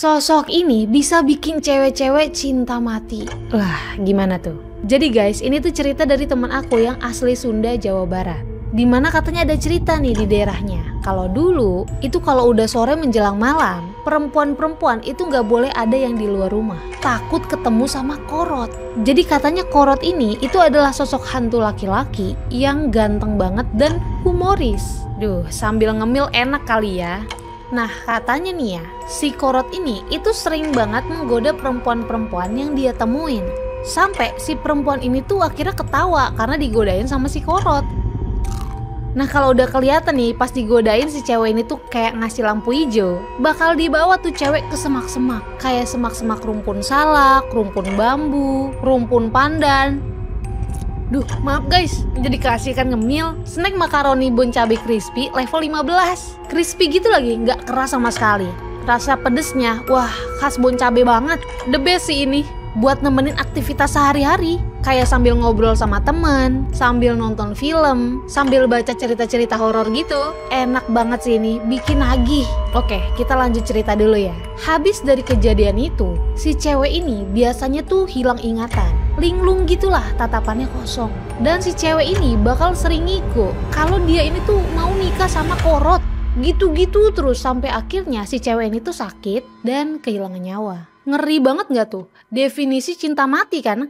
Sosok ini bisa bikin cewek-cewek cinta mati. Lah, gimana tuh? Jadi guys, ini tuh cerita dari teman aku yang asli Sunda, Jawa Barat. Dimana katanya ada cerita nih di daerahnya. Kalau dulu, itu kalau udah sore menjelang malam, perempuan-perempuan itu nggak boleh ada yang di luar rumah. Takut ketemu sama Korot. Jadi katanya Korot ini itu adalah sosok hantu laki-laki yang ganteng banget dan humoris. Duh, sambil ngemil enak kali ya. Nah katanya nih ya, si Korot ini itu sering banget menggoda perempuan-perempuan yang dia temuin. Sampai si perempuan ini tuh akhirnya ketawa karena digodain sama si Korot. Nah kalau udah kelihatan nih pas digodain si cewek ini tuh kayak ngasih lampu hijau, bakal dibawa tuh cewek ke semak-semak. Kayak semak-semak rumpun salak, rumpun bambu, rumpun pandan. Duh maaf guys, jadi keasikan ngemil. Snack makaroni bon cabai crispy level 15. Crispy gitu lagi, nggak keras sama sekali. Rasa pedesnya, wah khas bon cabai banget. The best sih ini, buat nemenin aktivitas sehari-hari. Kayak sambil ngobrol sama teman, sambil nonton film, sambil baca cerita-cerita horor gitu. Enak banget sih ini, bikin nagih. Oke, kita lanjut cerita dulu ya. Habis dari kejadian itu, si cewek ini biasanya tuh hilang ingatan. Linglung gitulah, tatapannya kosong. Dan si cewek ini bakal sering ngigo kalau dia ini tuh mau nikah sama Korot. Gitu-gitu terus sampai akhirnya si cewek ini tuh sakit dan kehilangan nyawa. Ngeri banget gak tuh? Definisi cinta mati kan?